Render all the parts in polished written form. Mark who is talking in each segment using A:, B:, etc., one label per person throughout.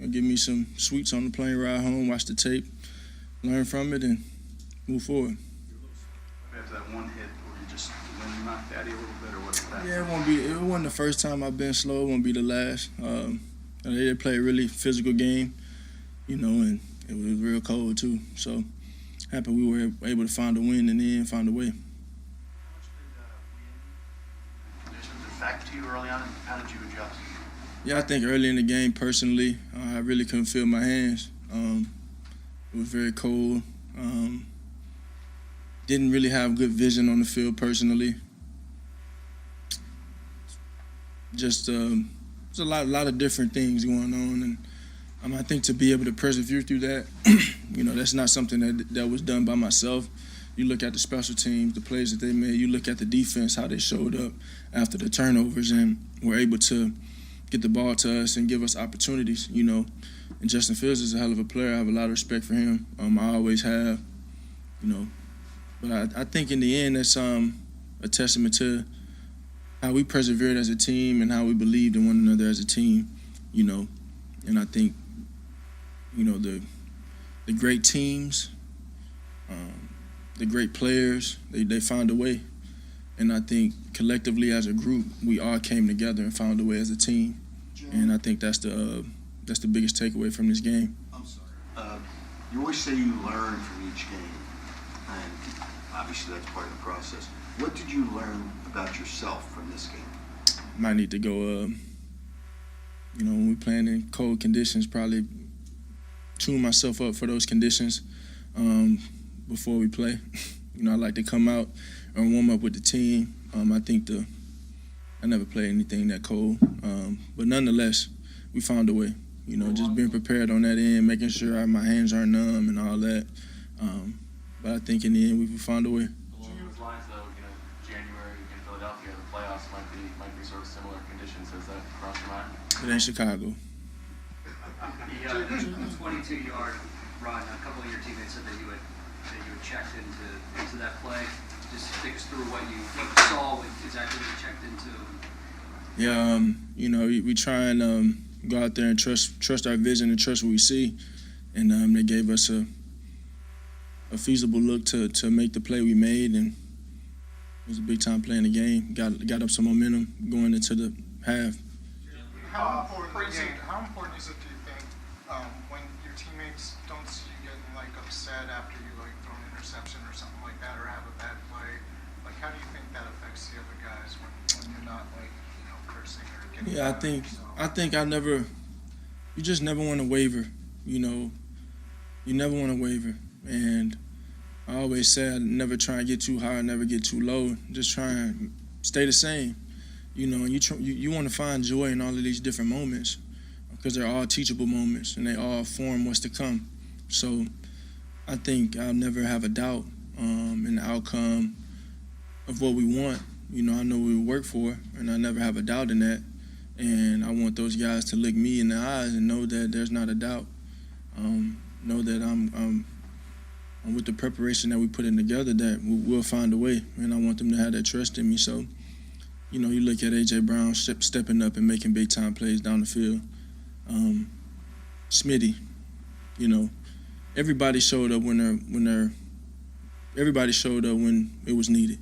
A: give me some sweets on the plane ride home, watch the tape, learn from it, and move forward.
B: After that one hit, where you just knocked Daddy a little bit, or what's that?
A: Yeah, it wasn't the first time I've been slow. It won't be the last. They played a really physical game, and it was real cold too. So happy we were able to find a win and then find a way.
B: How much did conditions affect you early on, and how did you adjust?
A: Yeah, I think early in the game, personally, I really couldn't feel my hands. It was very cold. Didn't really have good vision on the field personally. Just there's a lot of different things going on, and I think to be able to persevere through that, that's not something that was done by myself. You look at the special teams, the plays that they made. You look at the defense, how they showed up after the turnovers, and were able to get the ball to us and give us opportunities. And Justin Fields is a hell of a player. I have a lot of respect for him. I always have. But I think in the end, that's a testament to how we persevered as a team and how we believed in one another as a team, And I think, the great teams, the great players, they found a way. And I think collectively as a group, we all came together and found a way as a team. And I think that's the biggest takeaway from this game.
C: I'm sorry. You always say you learn from each game, and obviously that's part of the process. What did you learn about yourself from this game?
A: Might need to go, when we playing in cold conditions, probably tune myself up for those conditions before we play. I like to come out and warm up with the team. I think I never played anything that cold, but nonetheless, we found a way. Just being prepared on that end, making sure my hands aren't numb and all that. But I think in the end, we found a way.
D: Along those lines, though, January in Philadelphia, the playoffs might be sort of similar conditions. Has that crossed your mind?
A: It ain't Chicago.
E: The 22-yard run, a couple of your teammates said that you had checked into that play. Just take us through what you saw, what exactly you checked into.
A: Yeah, we try and go out there and trust our vision and trust what we see, and they gave us a feasible look to make the play we made, and it was a big time play in the game. Got up some momentum going into the half.
F: How important is it, do you think, when your teammates don't see you getting upset after you throw an interception or something like that, or have a bad play? How do you think that affects the other guys when you're not cursing or getting?
A: Yeah, I think you just never want to waver. You never want to waver, and I always say I never try and get too high, never get too low. Just try and stay the same. And you want to find joy in all of these different moments because they're all teachable moments and they all form what's to come. So I think I'll never have a doubt in the outcome of what we want. I know we work for, and I never have a doubt in that. And I want those guys to look me in the eyes and know that there's not a doubt. Know that I'm with the preparation that we put in together, that we'll find a way. And I want them to have that trust in me. So, you look at A.J. Brown stepping up and making big-time plays down the field. Smitty, everybody showed up everybody showed up when it was needed.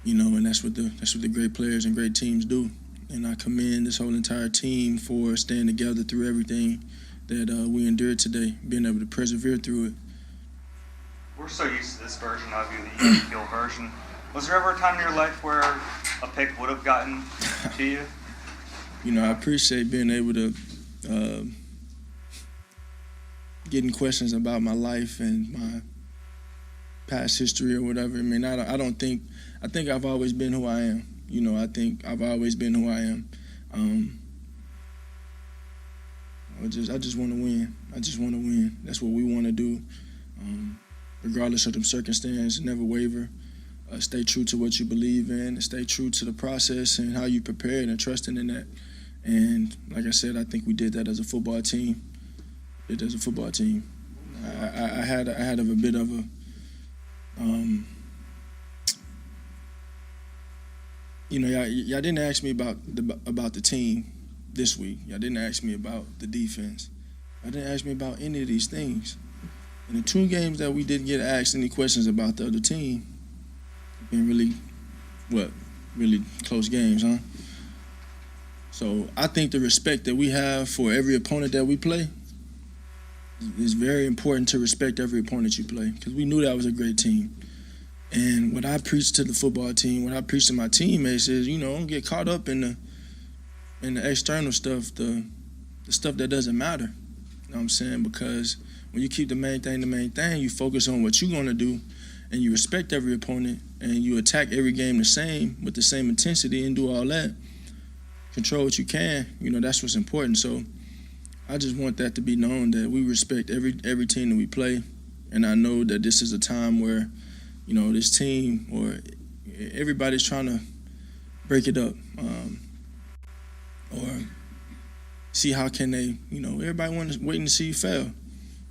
A: And that's what the great players and great teams do. And I commend this whole entire team for staying together through everything that we endured today, being able to persevere through it.
G: We're so used to this version of you, the even keel version. Was there ever a time in your life where a pick would have gotten to you?
A: I appreciate being able to getting questions about my life and my past history or whatever. I mean, I think I've always been who I am. I think I've always been who I am. I just want to win. I just want to win. That's what we want to do. Regardless of the circumstance, never waver. Stay true to what you believe in, and stay true to the process and how you prepared and trusting in that. And like I said, I think we did that as a football team. I had a bit of a y'all didn't ask me about the team, this week. Y'all didn't ask me about the defense. Y'all didn't ask me about any of these things. In the 2 games that we didn't get asked any questions about the other team, it's been really close games, huh? So I think the respect that we have for every opponent that we play is very important, to respect every opponent you play, because we knew that was a great team. And what I preach to the football team, what I preach to my teammates is, don't get caught up in the external stuff, the stuff that doesn't matter. You know what I'm saying? Because when you keep the main thing, you focus on what you're going to do, and you respect every opponent, and you attack every game the same, with the same intensity, and do all that. Control what you can. That's what's important. So I just want that to be known, that we respect every team that we play. And I know that this is a time where, this team or everybody's trying to break it up, or see how can they, everybody waiting to see you fail,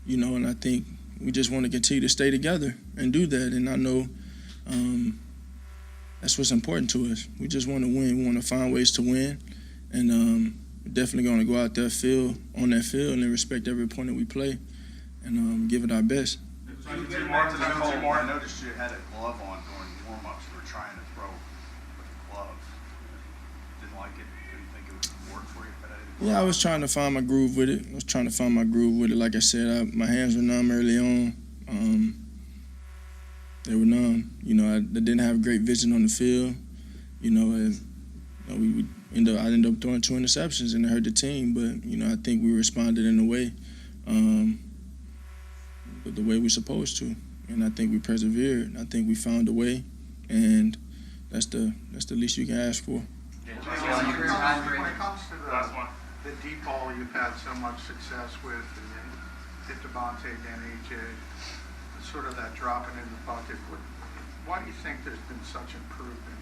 A: and I think we just want to continue to stay together and do that. And I know that's what's important to us. We just want to win. We want to find ways to win, and we're definitely going to go out there on that field and respect every opponent we play, and give it our best.
B: So you get back to the goal. I noticed you had a glove on during warm-ups. You were trying to throw with a glove. Didn't like it. Didn't think it would work for you.
A: Yeah, I was trying to find my groove with it. Like I said, my hands were numb early on. They were numb. I didn't have great vision on the field. I ended up throwing 2 interceptions, and it hurt the team. But I think we responded in a way, the way we're supposed to, and I think we persevered. I think we found a way, and that's the least you can ask for.
F: When it comes to the deep ball you've had so much success with, and then hit Devontae, then AJ, sort of that dropping in the bucket, why do you think there's been such improvement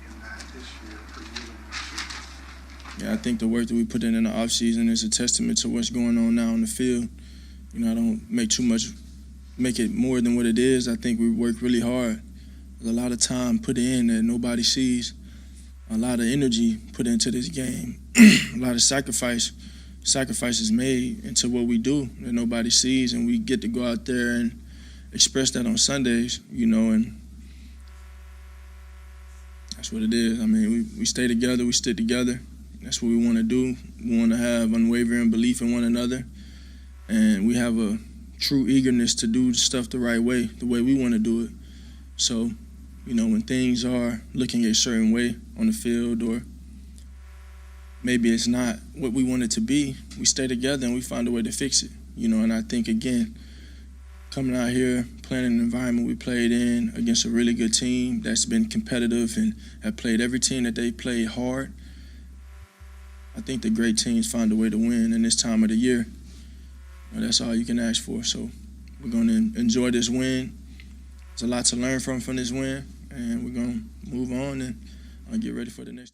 F: in that this year for you and your season?
A: Yeah, I think the work that we put in the offseason is a testament to what's going on now on the field. I don't make it more than what it is. I think we work really hard. There's a lot of time put in that nobody sees, a lot of energy put into this game, a lot of sacrifices made into what we do that nobody sees, and we get to go out there and express that on Sundays, and that's what it is. I mean, we stay together, we stick together. That's what we want to do. We want to have unwavering belief in one another, and we have a true eagerness to do stuff the right way, the way we want to do it. So, when things are looking a certain way on the field, or maybe it's not what we want it to be, we stay together and we find a way to fix it. And I think, again, coming out here, playing in an environment we played in against a really good team that's been competitive and have played every team that they played hard, I think the great teams find a way to win in this time of the year. That's all you can ask for. So we're going to enjoy this win. There's a lot to learn from this win, and we're going to move on and get ready for the next.